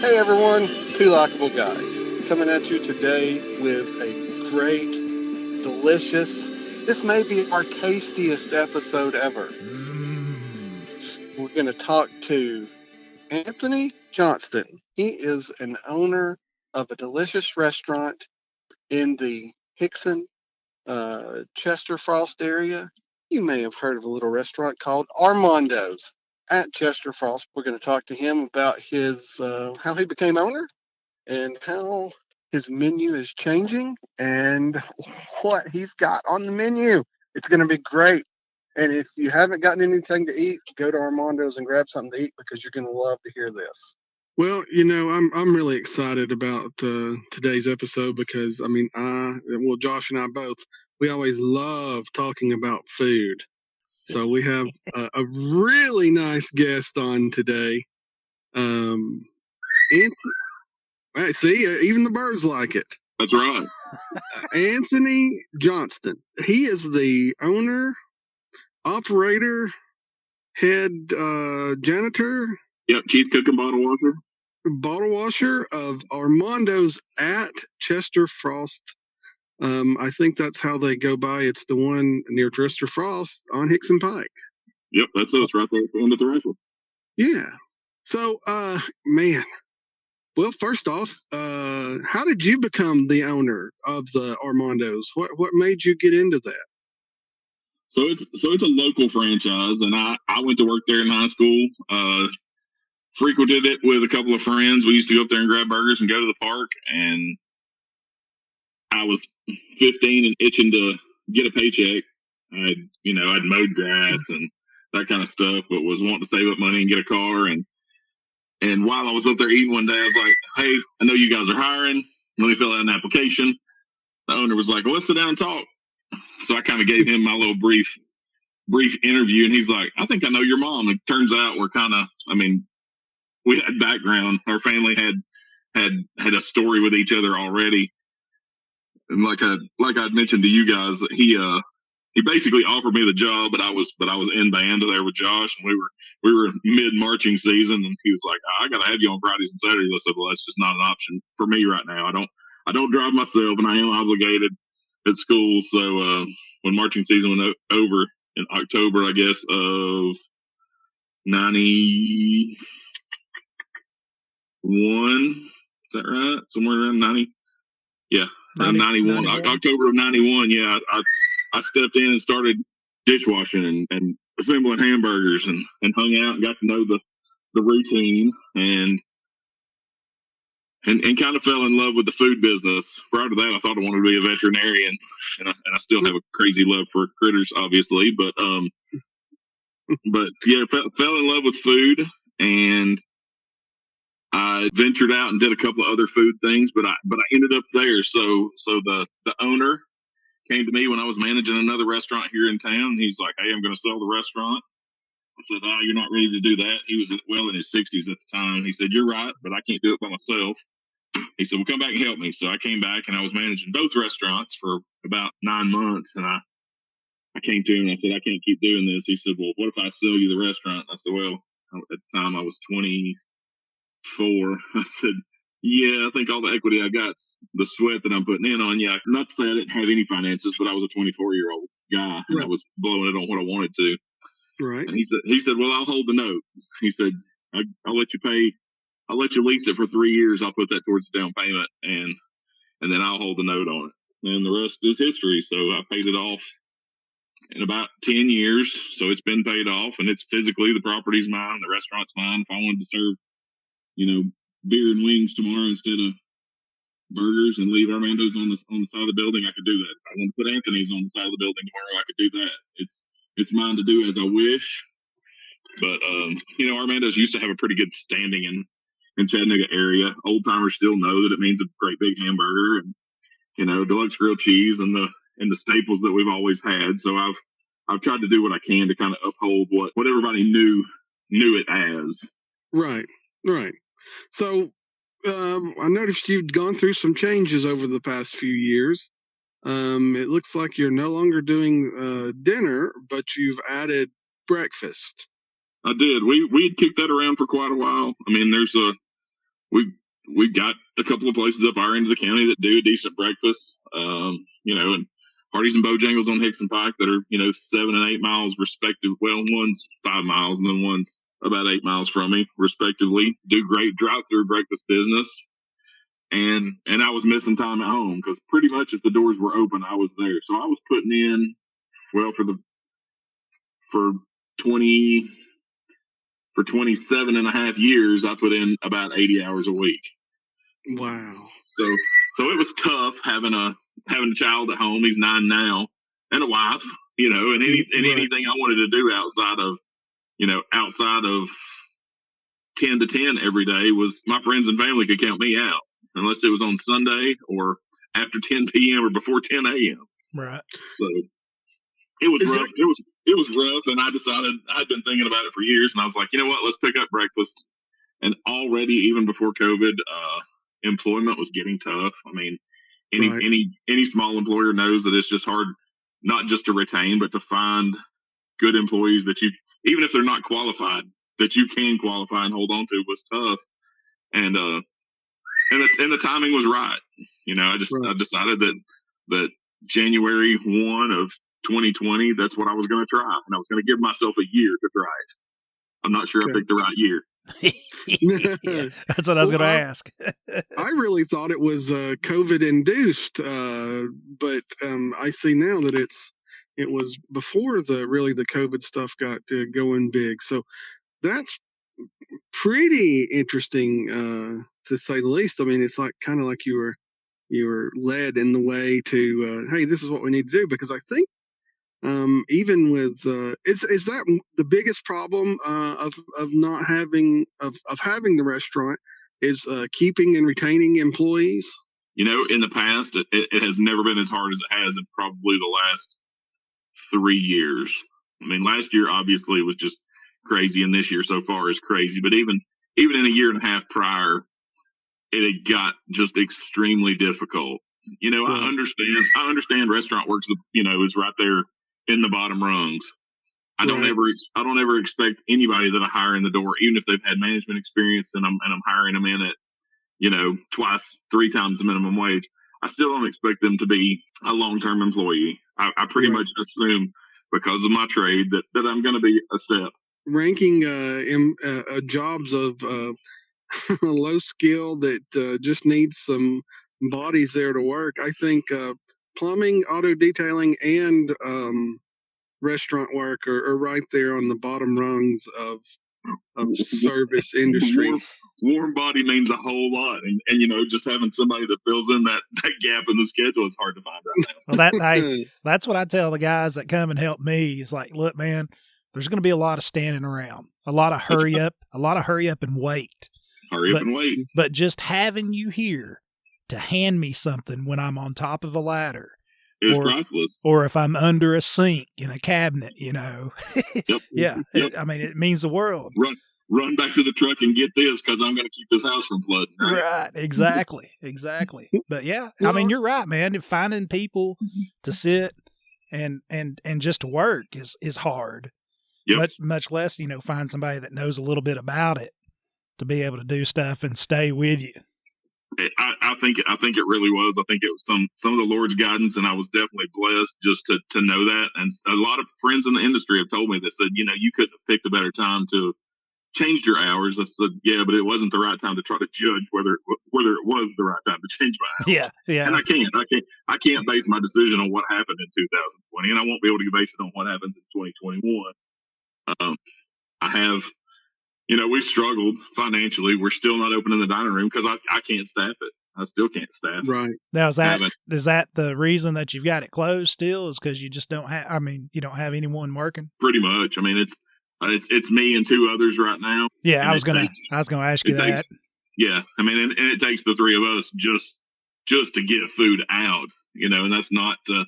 Hey everyone, Two Likeable Guys, coming at you today with a great, delicious, this may be our tastiest episode ever. We're going to talk to Anthony Johnston. He is an owner of a delicious restaurant in the Hixson, Chester Frost area. You may have heard of a little restaurant called Armando's at Chester Frost. We're going to talk to him about his how he became owner and how his menu is changing and what he's got on the menu. It's going to be great. And if you haven't gotten anything to eat, go to Armando's and grab something to eat because you're going to love to hear this. Well, I'm really excited about today's episode because Josh and I both, we always love talking about food. So we have a really nice guest on today. Anthony, see, even the birds like it. That's right. Anthony Johnston. He is the owner, operator, head janitor. Yep, chief cook and bottle washer of Armando's at Chester Frost. I think that's how they go by. It's the one near Chester Frost on Hixson Pike. Yep, that's us right there at the end of the rifle. Yeah. So, man. Well, first off, how did you become the owner of the Armando's? What made you get into that? So it's a local franchise, and I went to work there in high school. Frequented it with a couple of friends. We used to go up there and grab burgers and go to the park. And I was 15 and itching to get a paycheck. I'd mowed grass and that kind of stuff, but was wanting to save up money and get a car. And while I was up there eating one day, I was like, "Hey, I know you guys are hiring. Let me fill out an application." The owner was like, "Well, let's sit down and talk." So I kind of gave him my little brief interview, and he's like, "I think I know your mom." It turns out we had background. Our family had a story with each other already. And like I'd mentioned to you guys, he basically offered me the job, but I was in band there with Josh, and we were mid marching season, and he was like, "I gotta have you on Fridays and Saturdays." I said, "Well, that's just not an option for me right now. I don't drive myself, and I am obligated at school." So when marching season went over in October, I guess, of 91, is that right? Somewhere around 90. Yeah, 91. October of 91. Yeah, I stepped in and started dishwashing and assembling hamburgers and hung out and got to know the routine and kind of fell in love with the food business. Prior to that, I thought I wanted to be a veterinarian, and I still have a crazy love for critters, obviously. But yeah, fell in love with food, and I ventured out and did a couple of other food things, but I ended up there. So the owner came to me when I was managing another restaurant here in town. He's like, "Hey, I'm going to sell the restaurant." I said, "Oh, you're not ready to do that." He was well in his 60s at the time. He said, "You're right, but I can't do it by myself." He said, "Well, come back and help me." So I came back, and I was managing both restaurants for about 9 months. And I came to him and I said, "I can't keep doing this." He said, "Well, what if I sell you the restaurant?" I said, "Well," at the time I was 24. I said, "Yeah, I think all the equity I got, the sweat that I'm putting in on you." Not to say I didn't have any finances, but I was a 24-year-old guy, and I was blowing it on what I wanted to. Right. And he said, "Well, I'll hold the note." He said, I'll let you pay. I'll let you lease it for 3 years. I'll put that towards the down payment, and then I'll hold the note on it. And the rest is history. So I paid it off in about 10 years. So it's been paid off, and it's physically, the property's mine, the restaurant's mine. If I wanted to serve, beer and wings tomorrow instead of burgers and leave Armando's on the side of the building, I could do that. If I want to put Anthony's on the side of the building tomorrow, I could do that. It's mine to do as I wish. But Armando's used to have a pretty good standing in Chattanooga area. Old timers still know that it means a great big hamburger and deluxe grilled cheese and the staples that we've always had. So I've tried to do what I can to kind of uphold what everybody knew it as. Right. So I noticed you've gone through some changes over the past few years. It looks like you're no longer doing dinner, but you've added breakfast. I did. We had kicked that around for quite a while. I mean, there's we got a couple of places up our end of the county that do a decent breakfast. And Hardee's and Bojangles on Hixson Pike that are 7 and 8 miles respective. Well, one's 5 miles and then one's about 8 miles from me, respectively. Do great drive-through breakfast business. And I was missing time at home because pretty much if the doors were open, I was there. So I was putting in, well, for 27 and a half years, I put in about 80 hours a week. Wow. So it was tough having a child at home. He's 9 now, and a wife, and anything I wanted to do outside of 10 to 10 every day was my friends and family could count me out unless it was on Sunday or after 10 p.m. or before 10 a.m. Right. So it was rough. It was rough, and I decided I'd been thinking about it for years, and I was like, you know what? Let's pick up breakfast. And already, even before COVID, employment was getting tough. I mean, any small employer knows that it's just hard, not just to retain, but to find good employees that you, even if they're not qualified, that you can qualify and hold on to was tough. And the timing was right. I decided that January 1 of 2020, that's what I was going to try, and I was going to give myself a year to try it. I'm not sure I picked the right year. Yeah, that's what I was going to ask. I really thought it was COVID induced, but I see now that it was before the COVID stuff got going big. So that's pretty interesting to say the least. I mean, it's kind of like you were led in the way to hey, this is what we need to do, because I think even with is that the biggest problem of not having of having the restaurant is keeping and retaining employees? In the past, it has never been as hard as it has in probably the last 3 years. I mean, last year obviously was just crazy, and this year so far is crazy. But even in a year and a half prior, it had got just extremely difficult. I understand restaurant work, is right there in the bottom rungs. I don't ever expect anybody that I hire in the door, even if they've had management experience and I'm hiring them in at, twice, 3 times the minimum wage. I still don't expect them to be a long-term employee. I pretty much assume, because of my trade, that I'm going to be a step. Ranking jobs of low skill that just needs some bodies there to work. I think plumbing, auto detailing, and restaurant work are right there on the bottom rungs of service industry. Warm body means a whole lot, and just having somebody that fills in that gap in the schedule is hard to find right now. Well, that's what I tell the guys that come and help me. Is like, look, man, there's going to be a lot of standing around, a lot of hurry up and wait. But just having you here to hand me something when I'm on top of a ladder, priceless. Or if I'm under a sink in a cabinet, Yep. Yeah. Yep. It means the world. Run back to the truck and get this, because I'm going to keep this house from flooding. Right. Exactly. But yeah, well, you're right, man. Finding people to sit and just to work is hard. Yep. Much less, find somebody that knows a little bit about it to be able to do stuff and stay with you. I think it really was. I think it was some of the Lord's guidance, and I was definitely blessed just to know that. And a lot of friends in the industry have told me, they said, you couldn't have picked a better time to change your hours. I said, yeah, but it wasn't the right time to try to judge whether it was the right time to change my hours. Yeah. And I can't base my decision on what happened in 2020, and I won't be able to base it on what happens in 2021. I have. We've struggled financially. We're still not opening the dining room because I can't staff it. I still can't staff. Right. Now, is that the reason that you've got it closed still? Is because you just don't have, you don't have anyone working? Pretty much. I mean, it's me and 2 others right now. Yeah, I was gonna ask you that. Yeah. I mean, and it takes the 3 of us just to get food out, and that's not to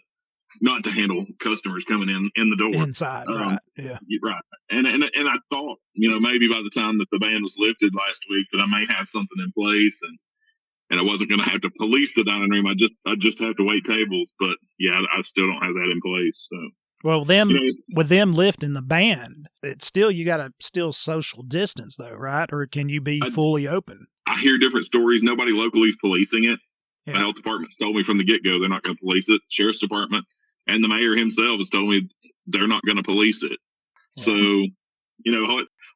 handle customers coming in the door inside, right? Yeah, right. And I thought, maybe by the time that the ban was lifted last week, that I may have something in place, and I wasn't going to have to police the dining room. I just have to wait tables. But yeah, I still don't have that in place. So Well, with them lifting the band, it's still, you got to still social distance though, right? Or can you be fully open? I hear different stories. Nobody locally is policing it. Yeah. The health department's told me from the get-go they're not going to police it. Sheriff's department and the mayor himself has told me they're not going to police it. Yeah. So,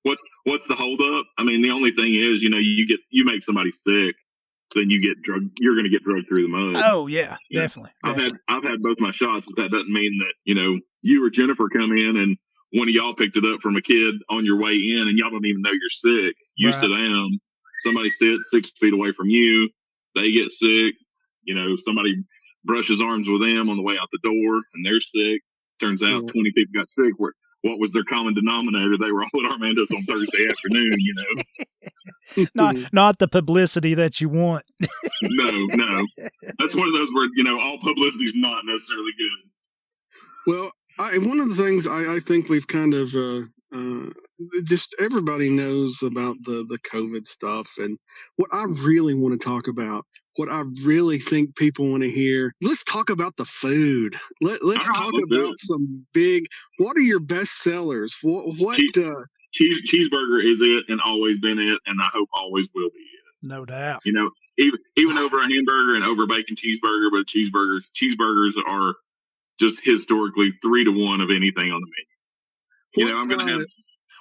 what's the holdup? I mean, the only thing is, you make somebody sick, then you're going to get drugged through the mud. Oh yeah, definitely. I've had both my shots, but that doesn't mean that, you or Jennifer come in and one of y'all picked it up from a kid on your way in and y'all don't even know you're sick. You sit down, somebody sits 6 feet away from you, they get sick, somebody brushes arms with them on the way out the door and they're sick. Turns out 20 people got sick. What was their common denominator? They were all at Armando's on Thursday afternoon, Not the publicity that you want. No. That's one of those where, all publicity is not necessarily good. Well, one of the things I think we've kind of just everybody knows about the COVID stuff, and what I really want to talk about, what I really think people want to hear. Let's talk about the food. Let's talk about some big. What are your best sellers? What cheeseburger is it, and always been it, and I hope always will be it. No doubt. Even over a hamburger and over a bacon cheeseburger, but cheeseburgers are just historically 3 to 1 of anything on the menu. I'm gonna have.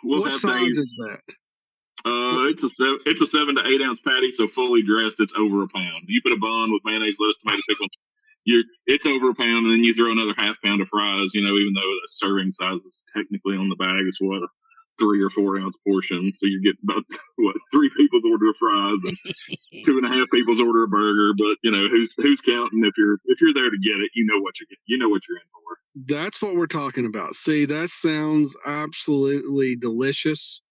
What size is that? It's a 7 to 8 ounce patty, so fully dressed, it's over a pound. You put a bun with mayonnaise, lettuce, tomato, pickle, it's over a pound, and then you throw another half pound of fries. Even though the serving size is technically on the bag, it's what, a 3 or 4 ounce portion. So you get about 3 people's order of fries and 2.5 people's order of burger. But who's counting? If you're there to get it, you know what you're in for. That's what we're talking about. See, that sounds absolutely delicious.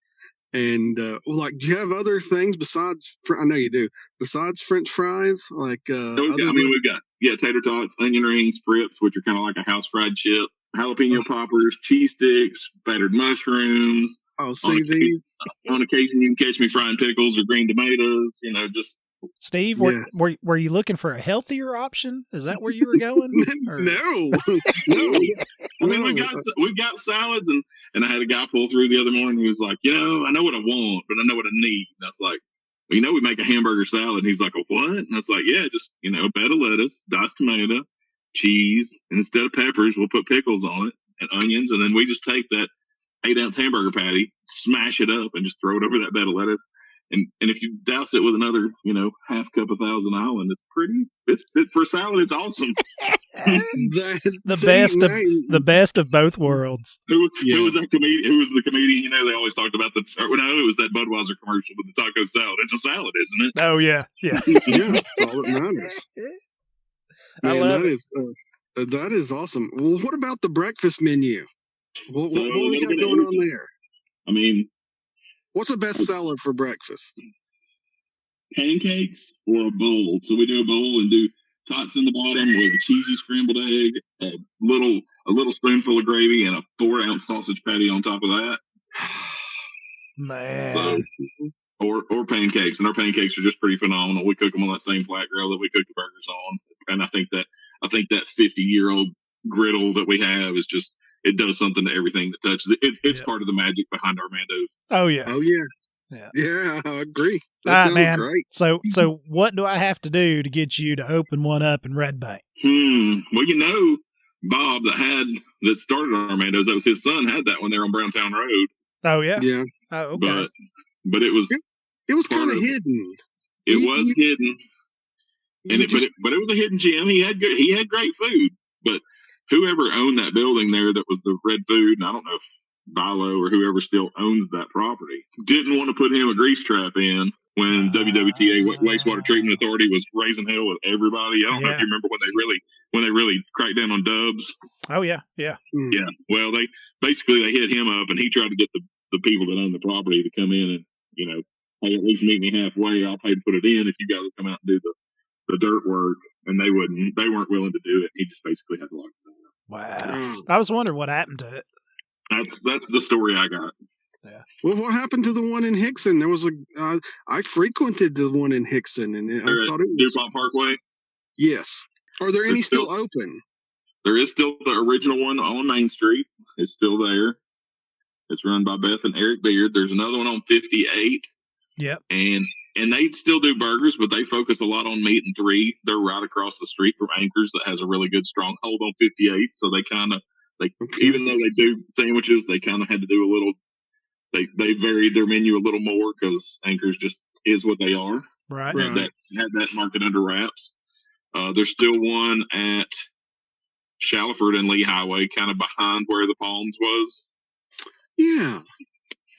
And do you have other things besides? I know you do. Besides French fries, we've got tater tots, onion rings, frips, which are kind of like a house fried chip, jalapeno poppers, cheese sticks, battered mushrooms. Oh, see these. On occasion, you can catch me frying pickles or green tomatoes. Just. Steve, were you looking for a healthier option? Is that where you were going? No. I mean, we've got salads, and I had a guy pull through the other morning who was like, I know what I want, but I know what I need. And I was like, we make a hamburger salad. And he's like, oh, what? And I was like, yeah, just a bed of lettuce, diced tomato, cheese, and instead of peppers, we'll put pickles on it and onions, and then we just take that 8 ounce hamburger patty, smash it up, and just throw it over that bed of lettuce. And if you douse it with another, half cup of Thousand Island, it's for salad. It's awesome. The best of both worlds. Who was that comedian? Who was the comedian? They always talked about it was that Budweiser commercial with the taco salad. It's a salad, isn't it? Oh yeah. Yeah, that's all that matters. Man, that is awesome. Well, what about the breakfast menu? What we got going on there? I mean, what's a best seller for breakfast? Pancakes or a bowl. So we do a bowl and do tots in the bottom with a cheesy scrambled egg, a little spoonful of gravy, and a 4 ounce sausage patty on top of that. Man. So, or pancakes, and our pancakes are just pretty phenomenal. We cook them on that same flat grill that we cook the burgers on, and I think that 50-year-old griddle that we have is just. It does something to everything that touches it. It's part of the magic behind Armando's. Oh yeah. Oh yeah. Yeah, I agree. That sounds great. So what do I have to do to get you to open one up in Red Bank? Well, Bob that started Armando's, that was his son, had that one there on Browntown Road. Oh yeah. Yeah. Oh okay. But it was kind of hidden. It was hidden. But it was a hidden gem. He had great food, but whoever owned that building there that was the Red Food, and I don't know if Bilo or whoever still owns that property, didn't want to put him a grease trap in when WWTA Wastewater Treatment Authority was raising hell with everybody. I don't know if you remember when they really cracked down on Dubs. Oh yeah. Yeah. Yeah. Well, they hit him up, and he tried to get the people that own the property to come in and, hey, at least meet me halfway. I'll pay to put it in if you guys will come out and do the dirt work. And they weren't willing to do it. He just basically had to lock it down. Wow. I was wondering what happened to it. That's the story I got. Yeah. Well, what happened to the one in Hixson? There was I frequented the one in Hixson, and I thought it was DuPont Parkway. Yes. Are there any still open? There is still the original one on Main Street. It's still there. It's run by Beth and Eric Beard. There's another one on 58. Yep. And they still do burgers, but they focus a lot on meat and 3. They're right across the street from Anchor's that has a really good stronghold on 58. So they kind of, even though they do sandwiches, they kind of had to do a little, they varied their menu a little more because Anchor's just is what they are. Right. Had that market under wraps. There's still one at Shallowford and Lee Highway, kind of behind where the Palms was. Yeah.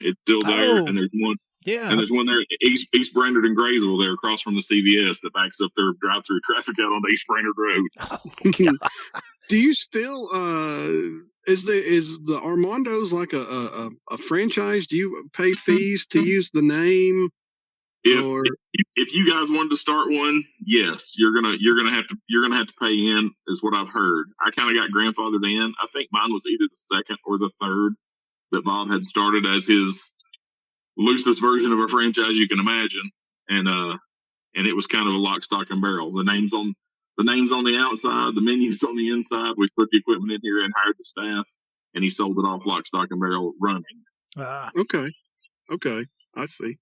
It's still there. And there's one. Yeah. And there's one there at East Brainerd and Graysville there across from the CVS that backs up their drive-through traffic out on East Brainerd Road. Oh, do you still, is the Armando's like a franchise? Do you pay fees to use the name? If you guys wanted to start one, yes, you're gonna have to pay in, is what I've heard. I kind of got grandfathered in. I think mine was either the second or the third that Bob had started as his loosest version of a franchise you can imagine, and it was kind of a lock, stock, and barrel. The names on the outside, the menus on the inside. We put the equipment in here and hired the staff, and he sold it off lock, stock, and barrel running. Okay, I see.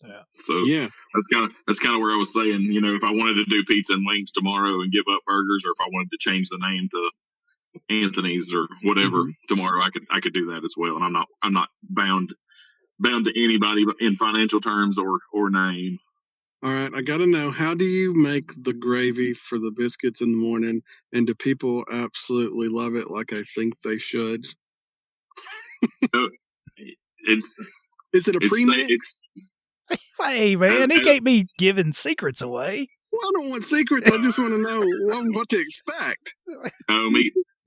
Yeah. So yeah, that's kind of where I was saying, if I wanted to do pizza and wings tomorrow and give up burgers, or if I wanted to change the name to Anthony's or whatever tomorrow, I could do that as well, and I'm not bound to anybody in financial terms or name. All right, I got to know, how do you make the gravy for the biscuits in the morning, and do people absolutely love it like I think they should? Is it a premix? Hey, man, he can't be giving secrets away. Well, I don't want secrets. I just want to know what to expect.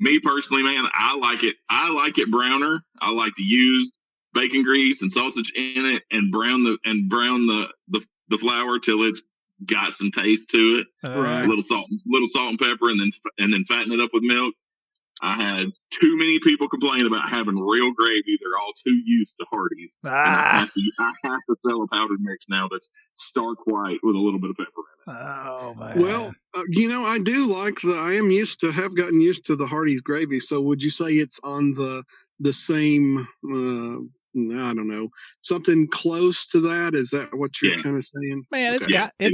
Me personally, man, I like it browner. I like to use bacon grease and sausage in it and brown the flour till it's got some taste to it. Right. A little salt and pepper, and then fatten it up with milk. I had too many people complain about having real gravy. They're all too used to Hardee's. And I have to sell a powdered mix now that's stark white with a little bit of pepper in it. Oh, man. Well, I do like have gotten used to the Hardee's gravy. So would you say it's on the same, I don't know, something close to that? Is that what you're kind of saying? Man, it's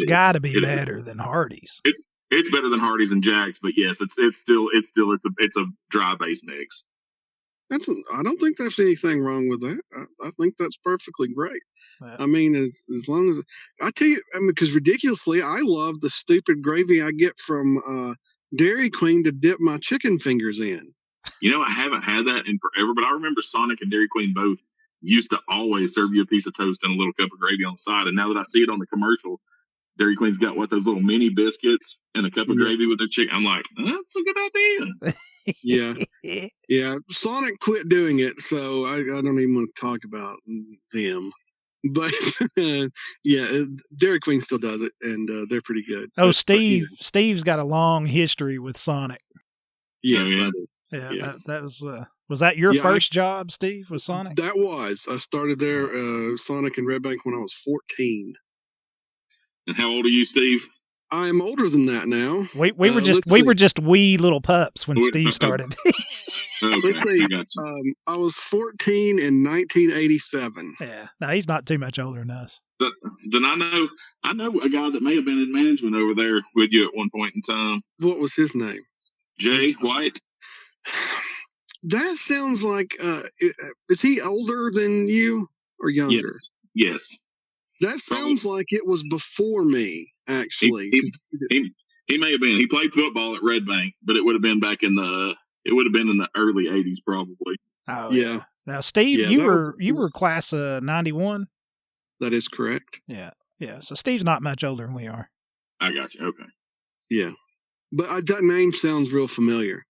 got to be better than Hardee's. It's better than Hardee's and Jack's, but yes, it's still a dry base mix. I don't think there's anything wrong with that. I think that's perfectly great. Yeah. I mean, as long as I tell you, because ridiculously, I love the stupid gravy I get from Dairy Queen to dip my chicken fingers in. I haven't had that in forever, but I remember Sonic and Dairy Queen both used to always serve you a piece of toast and a little cup of gravy on the side. And now that I see it on the commercial, Dairy Queen's got those little mini biscuits and a cup of gravy with their chicken. I'm like, that's a good idea. Yeah. Sonic quit doing it, so I don't even want to talk about them. But Dairy Queen still does it, and they're pretty good. Oh, Steve's got a long history with Sonic. Yes, yeah. That was that your first job, Steve, with Sonic? That was. I started there, Sonic in Red Bank, when I was 14. And how old are you, Steve? I am older than that now. We were just wee little pups when Steve started. Okay, let's see. I was 14 in 1987. Yeah, no, he's not too much older than us. Then I know a guy that may have been in management over there with you at one point in time. What was his name? Jay White. That sounds like. Is he older than you or younger? Yes. That sounds like it was before me, actually. He may have been. He played football at Red Bank, but it would have been in the early 80s, probably. Oh yeah. Now, Steve, you were class of 91. That is correct. Yeah. So Steve's not much older than we are. I got you. Okay. Yeah, but that name sounds real familiar.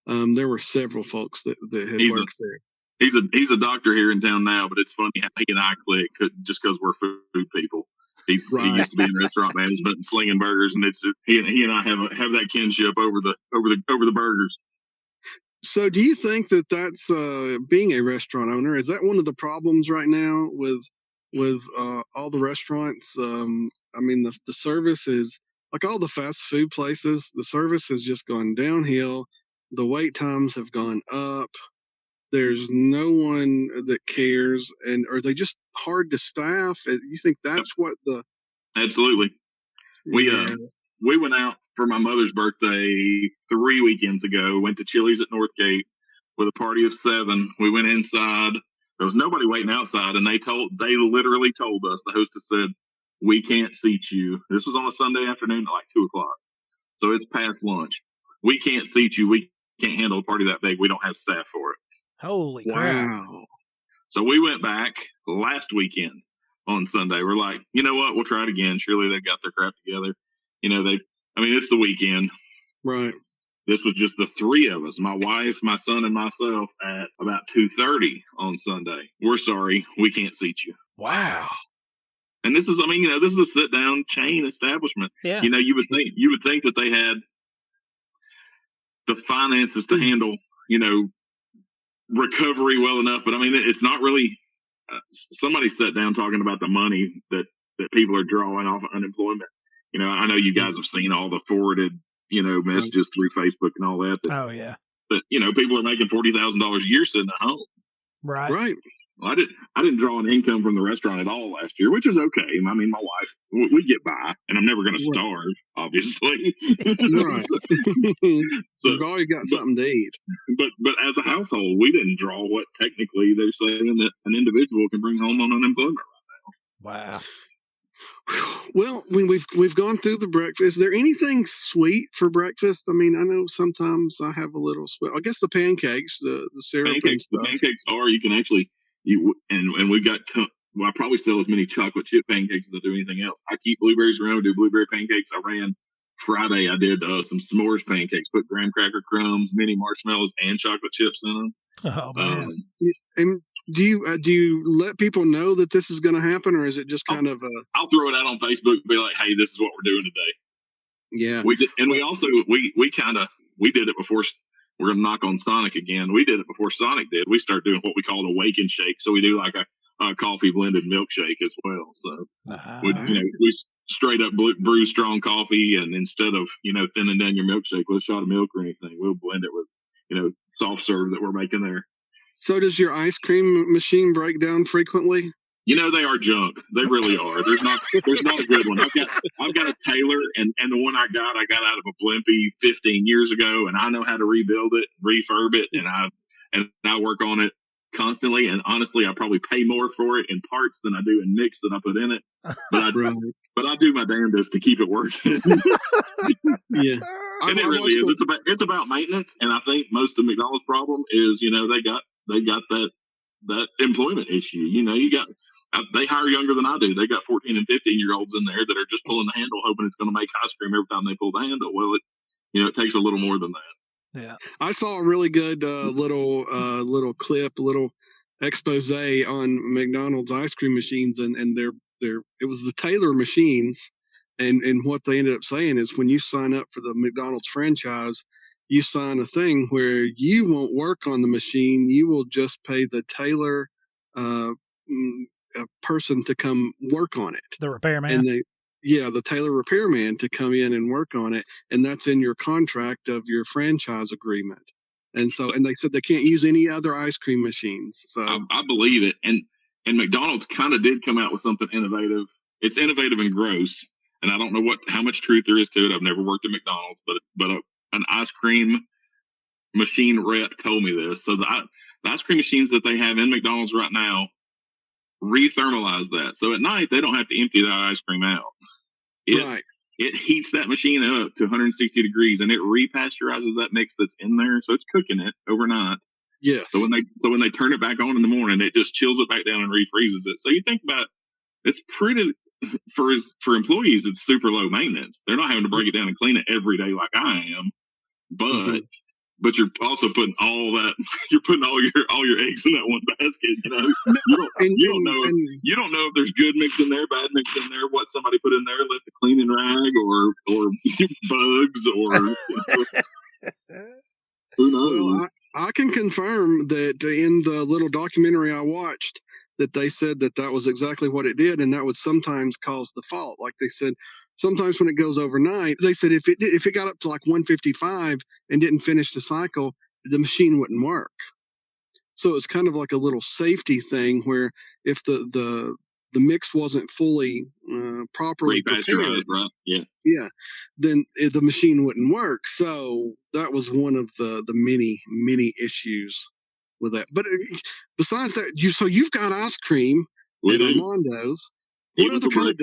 There were several folks that had worked there. He's a doctor here in town now, but it's funny how he and I click just because we're food people. He used to be in restaurant management and slinging burgers, and he and I have that kinship over the burgers. So, do you think that's being a restaurant owner? Is that one of the problems right now with all the restaurants? I mean, the service is like all the fast food places. The service has just gone downhill. The wait times have gone up. There's no one that cares, and are they just hard to staff? You think that's what the? Absolutely. We went out for my mother's birthday 3 weekends ago. Went to Chili's at Northgate with a party of 7. We went inside. There was nobody waiting outside, and they literally told us, the hostess said, "We can't seat you." This was on a Sunday afternoon at like 2:00, so it's past lunch. "We can't seat you. We can't handle a party that big. We don't have staff for it." Holy crap! Wow. So we went back last weekend on Sunday. We're like, you know what? We'll try it again. Surely they've got their crap together. It's the weekend. Right. This was just the 3 of us, my wife, my son, and myself, at about 2:30 on Sunday. "We're sorry, we can't seat you." Wow. And this is a sit-down chain establishment. Yeah. You would think that they had the finances to handle, recovery well enough, but it's not really. Somebody sat down talking about the money that people are drawing off of unemployment. I know you guys have seen all the forwarded, messages through Facebook and all that. Oh yeah. But people are making $40,000 a year sitting at home. Right. Well, I didn't draw an income from the restaurant at all last year, which is okay. My wife, we get by, and I'm never going to starve, obviously. Right. So you've always got something to eat. But as a household, we didn't draw what technically they're saying that an individual can bring home on unemployment right now. Wow. Well, we've gone through the breakfast. Is there anything sweet for breakfast? I know sometimes I have a little sweet. I guess the pancakes, the syrup and stuff. The pancakes are, you can actually, and we've got, I probably sell as many chocolate chip pancakes as I do anything else. I keep blueberries around, do blueberry pancakes. I ran Friday, I did some s'mores pancakes, put graham cracker crumbs, mini marshmallows, and chocolate chips in them. Oh, man. And do you let people know that this is going to happen, or is it just kind of I'll throw it out on Facebook and be like, "Hey, this is what we're doing today." Yeah. We did, and we also we did it before. We're going to knock on Sonic again. We did it before Sonic did. We started doing what we call an awaken shake. So we do like a coffee blended milkshake as well. So we straight up brew strong coffee, and instead of thinning down your milkshake with a shot of milk or anything, we'll blend it with soft serve that we're making there. So does your ice cream machine break down frequently? They are junk. They really are. There's not a good one. I've got a Taylor, and the one I got out of a Blimpie 15 years ago, and I know how to rebuild it, refurb it, and I work on it constantly. And honestly, I probably pay more for it in parts than I do in mix that I put in it. But I do my damnedest to keep it working. Yeah. And it really is. It's about maintenance, and I think most of McDonald's problem is they got that employment issue. They hire younger than I do. They got 14 and 15-year-olds in there that are just pulling the handle, hoping it's going to make ice cream every time they pull the handle. Well, it takes a little more than that. Yeah, I saw a really good little clip, little expose on McDonald's ice cream machines, and it was the Taylor machines, and what they ended up saying is when you sign up for the McDonald's franchise, you sign a thing where you won't work on the machine. You will just pay the Taylor a person to come work on it. The repairman. And the Taylor repairman to come in and work on it. And that's in your contract of your franchise agreement. And they said they can't use any other ice cream machines. So I believe it. And McDonald's kind of did come out with something innovative. It's innovative and gross. And I don't know how much truth there is to it. I've never worked at McDonald's, but an ice cream machine rep told me this. So the ice cream machines that they have in McDonald's right now rethermalize that. So at night, they don't have to empty that ice cream out. It heats that machine up to 160 degrees, and it repasteurizes that mix that's in there. So it's cooking it overnight. Yes. So when they turn it back on in the morning, it just chills it back down and refreezes it. So you think about it, it's pretty for employees. It's super low maintenance. They're not having to break it down and clean it every day like I am, but but you're also putting all that. You're putting all your eggs in that one basket. You don't know if there's good mix in there, bad mix in there, what somebody put in there, left a cleaning rag, or bugs, or who knows. Well, I can confirm that in the little documentary I watched, that they said that was exactly what it did, and that would sometimes cause the fault. Like they said, sometimes when it goes overnight, they said if it got up to like 155 and didn't finish the cycle, the machine wouldn't work. So it's kind of like a little safety thing where if the mix wasn't fully properly prepared, right? Yeah, then the machine wouldn't work. So that was one of the many issues with that. But besides that, you've got ice cream at Armando's. What other kind of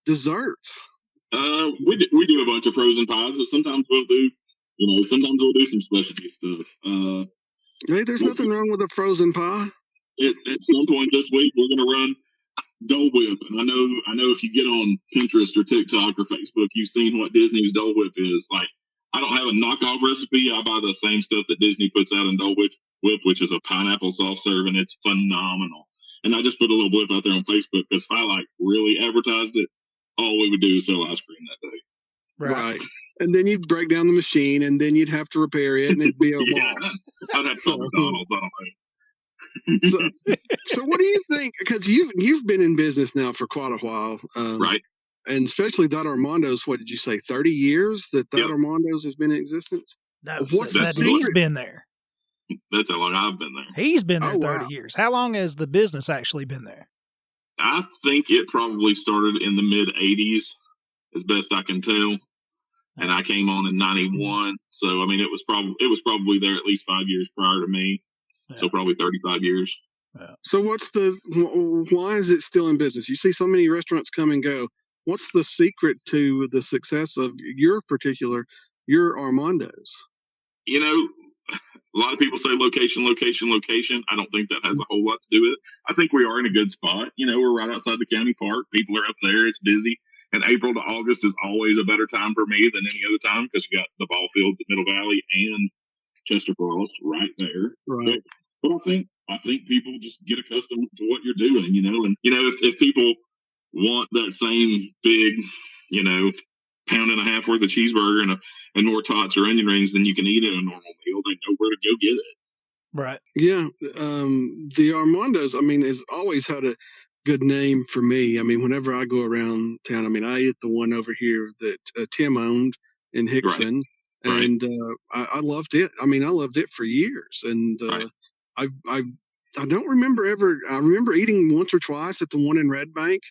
desserts? We do a bunch of frozen pies, but sometimes we'll do some specialty stuff. Hey, there's nothing wrong with a frozen pie. At some point this week, we're going to run Dole Whip, and I know if you get on Pinterest or TikTok or Facebook, you've seen what Disney's Dole Whip is. Like, I don't have a knockoff recipe. I buy the same stuff that Disney puts out in Dole Whip, which is a pineapple soft serve, and it's phenomenal. And I just put a little whip out there on Facebook because if I really advertised it, all we would do is sell ice cream that day. Right. And then you'd break down the machine, and then you'd have to repair it, and it'd be a loss. I'd have to call McDonald's. I don't know. So what do you think? Because you've been in business now for quite a while, right? And especially that Armando's. What did you say? 30 years that Armando's has been in existence. He's been there. That's how long I've been there. He's been there 30 years. How long has the business actually been there? I think it probably started in the mid 80s, as best I can tell. And I came on in 91. So, I mean, it was probably there at least 5 years prior to me. Yeah. So probably 35 years. Yeah. So why is it still in business? You see so many restaurants come and go. What's the secret to the success of your Armando's? A lot of people say location. I don't think that has a whole lot to do with it. I think we are in a good spot. We're right outside the county park. People are up there. It's busy. And April to August is always a better time for me than any other time because you got the ball fields at Middle Valley and Chester Frost right there. Right. But I think people just get accustomed to what you're doing, and if people want that same big, pound and a half worth of cheeseburger and more tots or onion rings than you can eat at a normal meal, they know where to go get it. Right. Yeah. The Armando's, I mean, has always had a good name for me. I mean, whenever I go around town, I mean, I eat the one over here that Tim owned in Hixson. Right. And I loved it. I mean, I loved it for years. And I don't remember I remember eating once or twice at the one in Red Bank,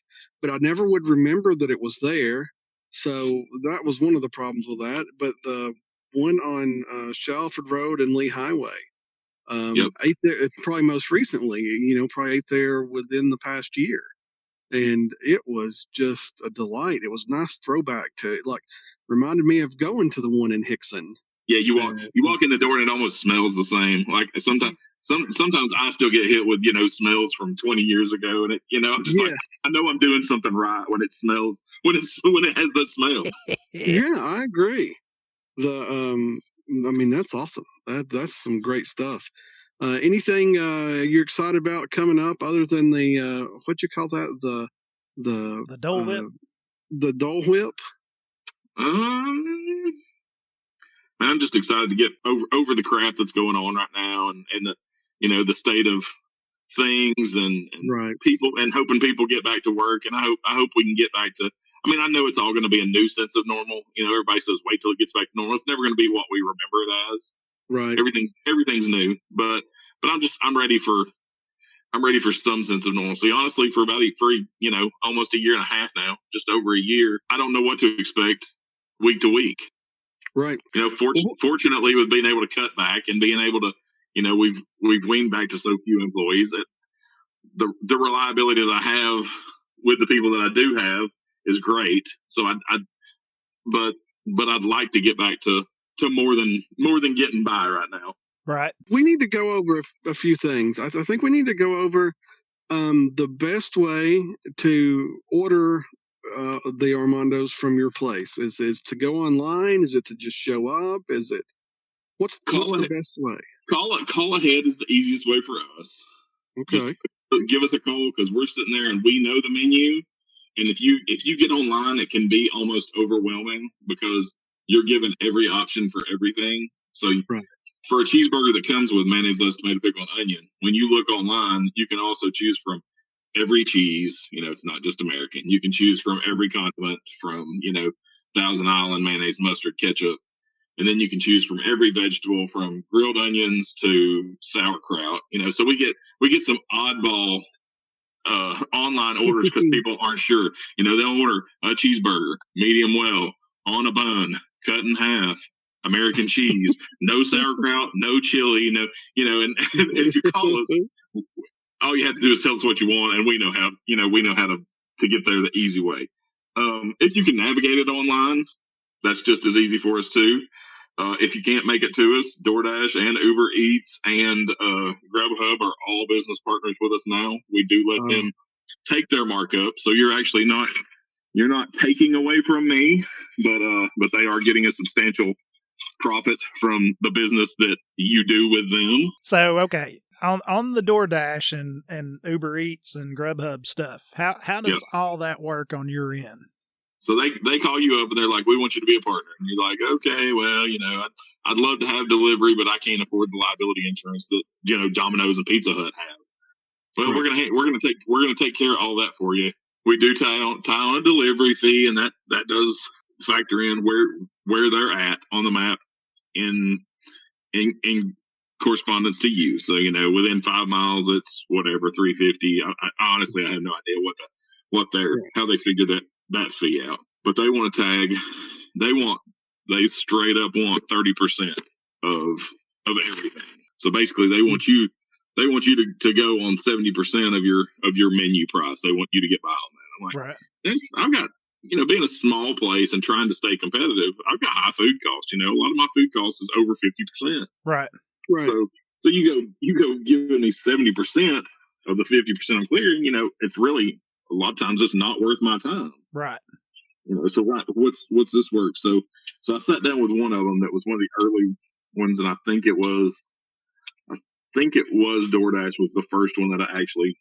but I never would remember that it was there. So that was one of the problems with that. But the one on Shalford Road and Lee Highway, ate there probably most recently, probably ate there within the past year. And it was just a delight. It was a nice throwback to it. Like, reminded me of going to the one in Hixson. Yeah, you walk in the door and it almost smells the same. Like sometimes I still get hit with smells from 20 years ago, and I'm just like, I know I'm doing something right when it smells when it has that smell. Yeah, I agree. I mean, that's awesome. That's some great stuff. Anything you're excited about coming up other than the what you call that, the Dole Whip? The Dole Whip? I'm just excited to get over the crap that's going on right now, and the state of things and right. people, and hoping people get back to work. And I hope we can get back to. I mean, I know it's all going to be a new sense of normal. Everybody says wait till it gets back to normal. It's never going to be what we remember it as. Right. Everything's new, but I'm ready for some sense of normalcy. Honestly, for almost a year and a half now, just over a year, I don't know what to expect week to week. Right. Fortunately, with being able to cut back and being able to, we've weaned back to so few employees that the reliability that I have with the people that I do have is great. So but I'd like to get back to more than getting by right now. Right. We need to go over a few things. I think we need to go over the best way to order the Armando's from your place. Is to go online? Is it to just show up? What's the best way? Call ahead is the easiest way for us. Okay. Just give us a call because we're sitting there and we know the menu. And if you get online, it can be almost overwhelming because you're given every option for everything. So right. For a cheeseburger that comes with mayonnaise, lettuce, tomato, pickle, and onion, when you look online, you can also choose from every cheese. It's not just American. You can choose from every condiment, from Thousand Island mayonnaise, mustard, ketchup, and then you can choose from every vegetable, from grilled onions to sauerkraut. So we get some oddball online orders because people aren't sure. They'll order a cheeseburger, medium well, on a bun, cut in half, American cheese, no sauerkraut, no chili, and if you call us, all you have to do is tell us what you want, and we know how to get there the easy way. If you can navigate it online, that's just as easy for us too. If you can't make it to us, DoorDash and Uber Eats and Grubhub are all business partners with us now. We do let them take their markup, so you're actually not taking away from me, but they are getting a substantial profit from the business that you do with them. So, okay, on the DoorDash and Uber Eats and Grubhub stuff, how does all that work on your end? So they call you up and they're like, we want you to be a partner. And you're like, okay, well, I'd love to have delivery, but I can't afford the liability insurance that, Domino's and Pizza Hut have. Well, right. we're gonna take care of all that for you. We do tie on a delivery fee, and that does factor in where they're at on the map in correspondence to you. So, within 5 miles, it's whatever, $3.50. I honestly, I have no idea how they figure that fee out. But they want to tag. They straight up want 30% of everything. So basically, they want you to go on 70% of your menu price. They want you to get by on that. I'm like, right. I've got, being a small place and trying to stay competitive, I've got high food costs. A lot of my food costs is over 50%. Right. So you go giving me 70% of the 50% I'm clearing. It's really a lot of times it's not worth my time. Right. So what's this work? So I sat down with one of them that was one of the early ones, and I think it was DoorDash was the first one that I actually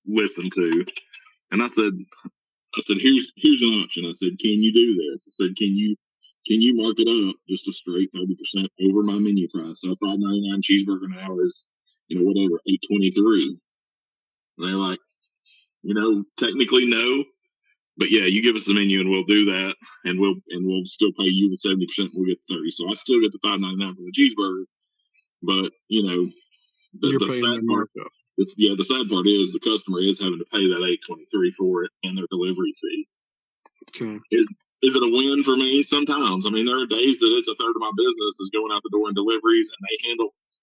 listened to. And I said, here's an option. I said, can you do this? I said, can you mark it up just a straight 30% over my menu price? So $5.99 cheeseburger now is, whatever, $8.23. And they're like, technically no, but yeah, you give us the menu and we'll do that, and we'll still pay you the 70%. And we'll get the 30%. So I still get the $5.99 for the cheeseburger, but the sad part. The sad part is the customer is having to pay that $8.23 for it and their delivery fee. Okay. Is it a win for me? Sometimes. I mean, there are days that it's a third of my business is going out the door in deliveries, and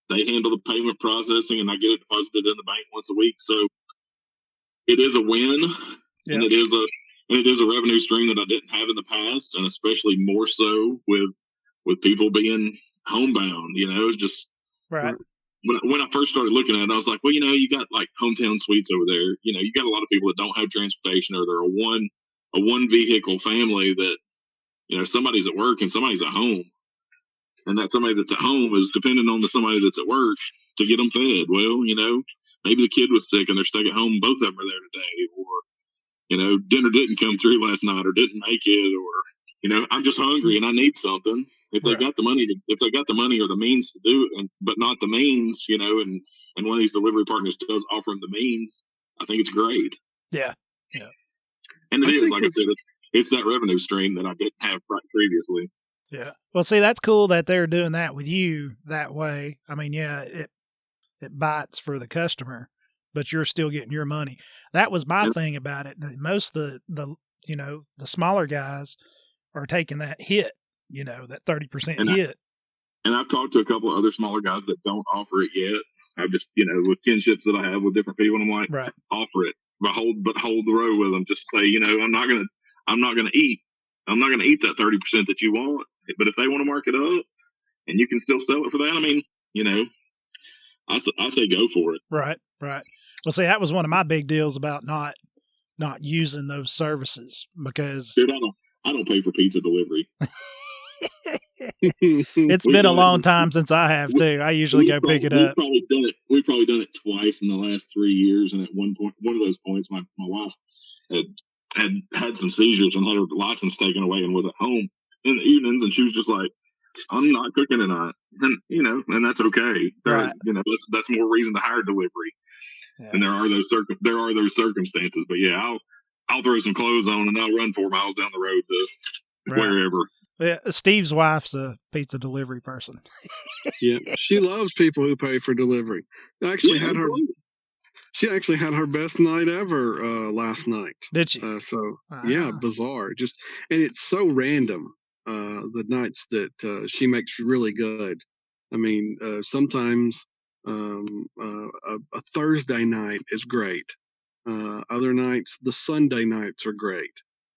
they handle the payment processing, and I get it deposited in the bank once a week. So it is a win, and it is a revenue stream that I didn't have in the past, and especially more so with people being homebound. It's just right. When I first started looking at it, I was like, well, you got like Hometown Suites over there. You got a lot of people that don't have transportation, or they're a one vehicle family that, somebody's at work and somebody's at home. And that somebody that's at home is dependent on somebody that's at work to get them fed. Well, maybe the kid was sick and they're stuck at home. Both of them are there today. Or, dinner didn't come through last night or didn't make it. Or, I'm just hungry and I need something. If they got the money or the means to do it, but not the means, and one of these delivery partners does offer them the means, I think it's great. Yeah. Yeah. And it is, like I said, it's that revenue stream that I didn't have previously. Yeah. Well, see, that's cool that they're doing that with you that way. I mean, yeah, it bites for the customer, but you're still getting your money. That was my thing about it. Most of the smaller guys are taking that hit, that 30% hit. And I've talked to a couple of other smaller guys that don't offer it yet. I've just, with kinships that I have with different people, and I'm like, right. Offer it, but hold the road with them. Just say, I'm not gonna eat that 30% that you want. But if they want to mark it up and you can still sell it for that, I mean, I say go for it. Right. Right. Well, see, that was one of my big deals about not using those services, because dude, I don't pay for pizza delivery. It's been a long time since I have too. I usually go pick it up. We've probably done it twice in the last 3 years, and at one of those points, my wife had some seizures and had her license taken away and was at home in the evenings, and she was just like, I'm not cooking tonight. And and that's okay. Right. That's more reason to hire delivery. And there are those circumstances. But yeah, I'll throw some clothes on and I'll run 4 miles down the road to wherever. Yeah, Steve's wife's a pizza delivery person. Yeah, she loves people who pay for delivery. She actually had her best night ever last night. Did she? Yeah, bizarre. And it's so random. The nights that she makes really good. I mean, sometimes a Thursday night is great. Other nights, the Sunday nights are great.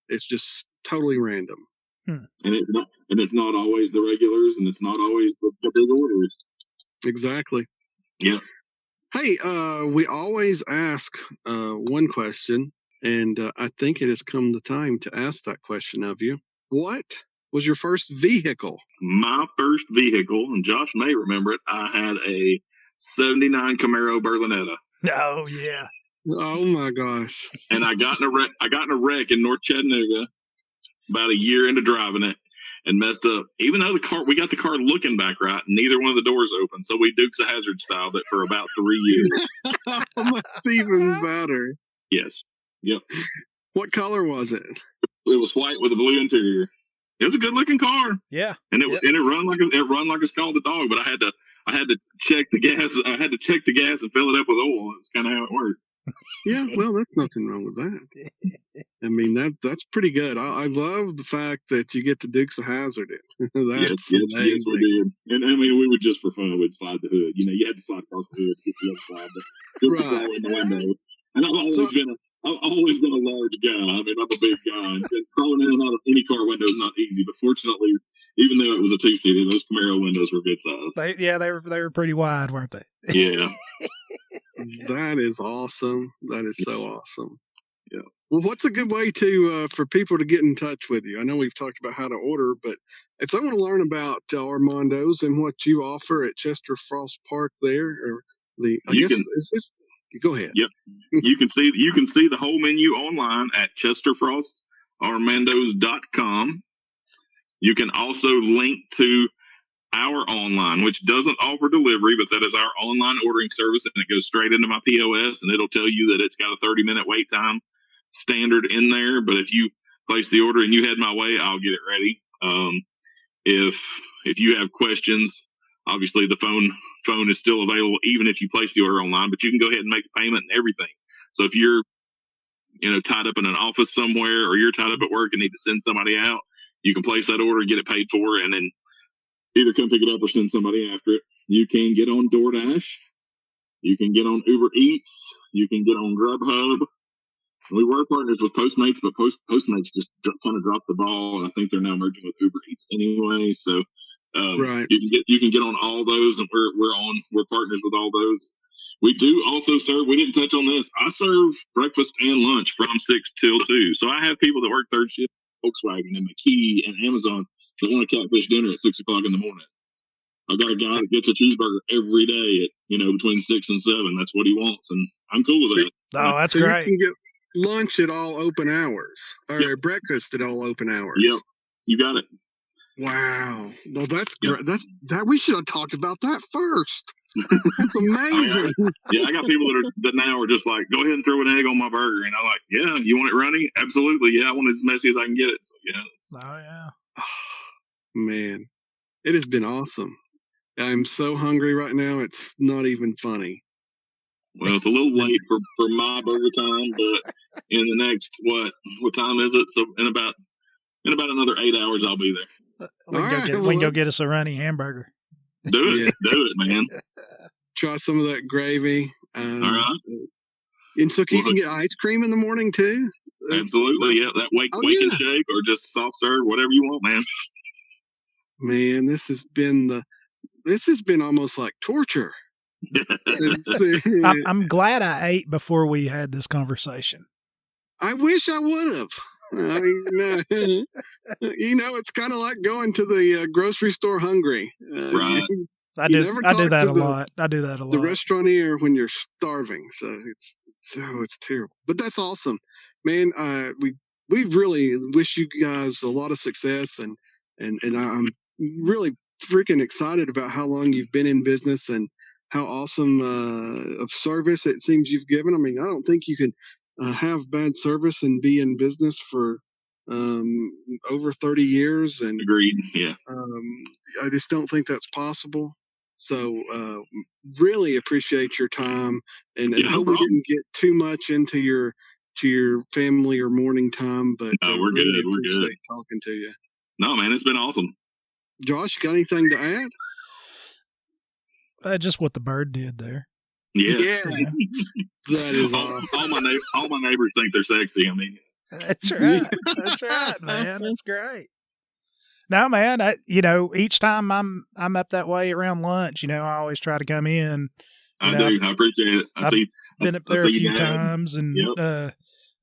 It's just totally random. And it's not always the regulars, and it's not always the big orders. Exactly. Yeah. Hey, we always ask one question, and I think it has come the time to ask that question of you. What was your first vehicle? My first vehicle, and Josh may remember it, I had a 79 Camaro Berlinetta. Oh, yeah. Oh, my gosh. And I got in a wreck in North Chattanooga about a year into driving it and messed up. Even though we got the car looking back right, neither one of the doors open. So we Dukes of Hazzard styled it for about 3 years. That's even better. Yes. Yep. What color was it? It was white with a blue interior. It was a good looking car. Yeah. And it run like a scalded dog, but I had to check the gas. I had to check the gas and fill it up with oil. That's kind of how it worked. Yeah, well, there's nothing wrong with that. I mean, that's pretty good. I love the fact that you get the Dukes of Hazzard in. That's amazing. Yes, we did. And I mean, we would just for fun, we'd slide the hood. You had to slide across the hood to get the other side, but just to crawl in the window. And I've always been a large guy. I mean, I'm a big guy, and crawling in and out of any car window is not easy. But fortunately, even though it was a 2-seater, those Camaro windows were good size. They were pretty wide, weren't they? Yeah. That is awesome. That is so awesome. Yeah. Well, what's a good way to for people to get in touch with you? I know we've talked about how to order, but if they want to learn about Armando's and what you offer at Chester Frost Park there, or go ahead. Yep. You can see the whole menu online at chesterfrostarmandos.com. You can also link to our online, which doesn't offer delivery, but that is our online ordering service, and it goes straight into my POS, and it'll tell you that it's got a 30-minute wait time standard in there. But if you place the order and you head my way, I'll get it ready. If you have questions, obviously the phone is still available even if you place the order online, but you can go ahead and make the payment and everything. So if you're tied up in an office somewhere, or you're tied up at work and need to send somebody out, you can place that order, get it paid for, and then either come pick it up or send somebody after it. You can get on DoorDash. You can get on Uber Eats. You can get on Grubhub. We were partners with Postmates, but Postmates just kind of dropped the ball, and I think they're now merging with Uber Eats anyway. So right. you can get on all those, and we're partners with all those. We do also serve. We didn't touch on this. I serve breakfast and lunch from 6 till 2. So I have people that work third shift, Volkswagen and McKee and Amazon, that want a catfish dinner at 6 o'clock in the morning. I got a guy that gets a cheeseburger every day at between 6 and 7. That's what he wants, and I'm cool with that. Oh, that's great. You can get lunch at all open hours, or breakfast at all open hours. Yep, you got it. Wow. Well, that's great. That we should have talked about that first. That's amazing. Yeah, I got people that now are just like, go ahead and throw an egg on my burger, and I'm like, yeah, you want it runny? Absolutely. Yeah, I want it as messy as I can get it. So yeah. Oh yeah. Man, it has been awesome. I'm so hungry right now. It's not even funny. Well, it's a little late for my burger time, but in the next what time is it? So in about another 8 hours, I'll be there. We can go get us a runny hamburger. Do it, do it, man. Try some of that gravy. All right. And so you can get ice cream in the morning too. Absolutely, yeah. That wake and shake, or just soft serve, whatever you want, man. Man, this has been almost like torture. I'm glad I ate before we had this conversation. I wish I would have. I mean, it's kind of like going to the grocery store hungry. Right. I do that a lot. The restaurateur when you're starving. So it's terrible. But that's awesome, man. We really wish you guys a lot of success, and I'm really freaking excited about how long you've been in business and how awesome of service it seems you've given. I mean, I don't think you can have bad service and be in business for over 30 years. And agreed. Yeah. I just don't think that's possible. So really appreciate your time, and hope we didn't get too much into your family or morning time, but no, we're really good. We're appreciate good talking to you. No, man, it's been awesome. Josh, got anything to add? Just what the bird did there. Yeah. That is awesome. All my neighbors think they're sexy. I mean, that's right. That's right, man. That's great. No, man, each time I'm up that way around lunch, I always try to come in. I do. I appreciate it. I've been up there a few times, and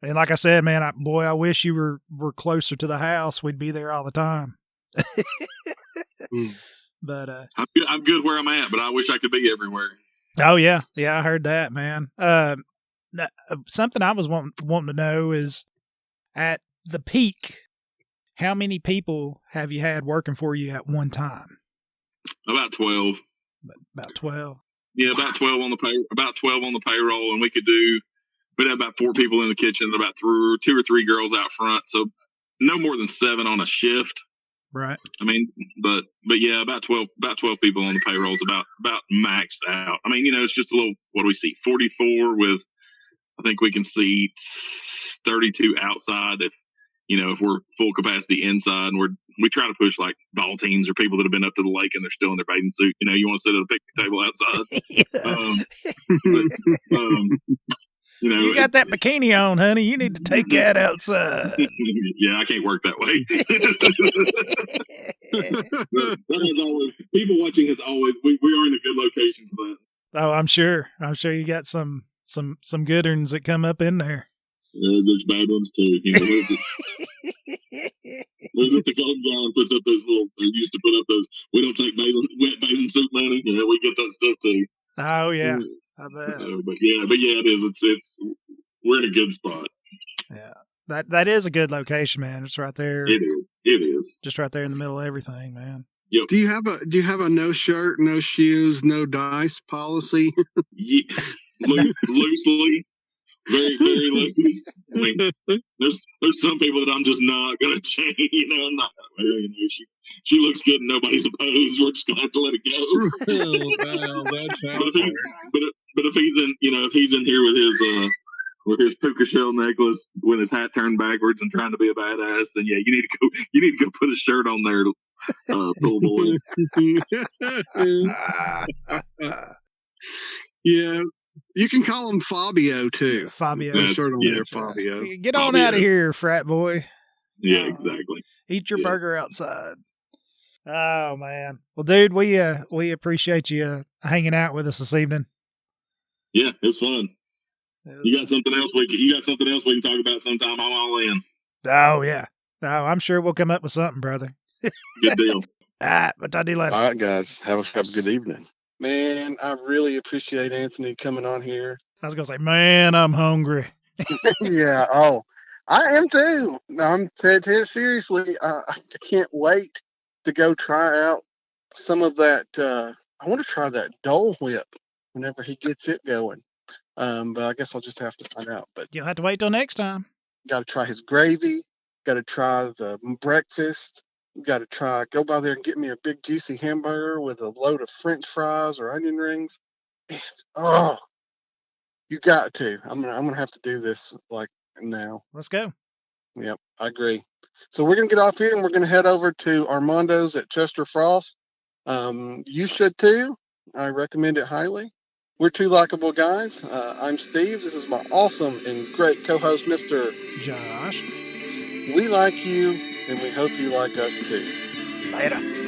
and like I said, man, I wish you were closer to the house. We'd be there all the time. But I'm good where I'm at, but I wish I could be everywhere. Oh yeah, I heard that, man. Something I was wanting to know is, at the peak, how many people have you had working for you at one time? About 12. About 12. Yeah, about 12 on the payroll, and we'd have about 4 people in the kitchen, about 2 or 3 girls out front. So no more than 7 on a shift. Right. I mean, but yeah, about 12 people on the payroll is about maxed out. I mean, it's just a little, what do we see? 44 with, I think we can seat 32 outside if we're full capacity inside, and we try to push like ball teams or people that have been up to the lake and they're still in their bathing suit. You want to sit at a picnic table outside. You got that bikini on, honey. You need to take that outside. Yeah, I can't work that way. People watching is always, we are in a good location for that. Oh, I'm sure you got some good ones that come up in there. There's bad ones too. There's the golden guy puts up those used to put up those, we don't take wet bathing suit money. Yeah, we get that stuff too. Oh yeah. I bet. But yeah, it is. It's we're in a good spot. Yeah, that is a good location, man. It's right there. It is. Just right there in the middle of everything, man. Yep. Do you have a no shirt, no shoes, no dice policy? Yeah, loosely, very very loose. I mean, there's some people that I'm just not gonna change. I'm not. She looks good and nobody's opposed. We're just gonna have to let it go. Well, that's how. But if he's in, if he's in here with his puka shell necklace, with his hat turned backwards and trying to be a badass, then yeah, you need to go put a shirt on there, pool boy. Yeah, you can call him Fabio too. Fabio, put a shirt on there, Fabio. Get on out of here, frat boy. Yeah, exactly. Eat your burger outside. Oh man, well, dude, we appreciate you hanging out with us this evening. Yeah, it was fun. You got something else we can talk about sometime? I'm all in. Oh yeah. Oh, I'm sure we'll come up with something, brother. Good deal. All right, but talk to you later. All right, guys. Have a good evening. Man, I really appreciate Anthony coming on here. I was gonna say, man, I'm hungry. Yeah. Oh, I am too. No, I'm seriously. I can't wait to go try out some of that. I want to try that Dole Whip whenever he gets it going. But I guess I'll just have to find out. But you'll have to wait till next time. Got to try his gravy. Got to try the breakfast. Got to go by there and get me a big juicy hamburger with a load of French fries or onion rings. And, you got to. I'm gonna have to do this like now. Let's go. Yep, I agree. So we're gonna get off here and we're gonna head over to Armando's at Chester Frost. You should too. I recommend it highly. We're Two Likeable Guys. I'm Steve. This is my awesome and great co-host, Mr. Josh. We like you, and we hope you like us too. Later.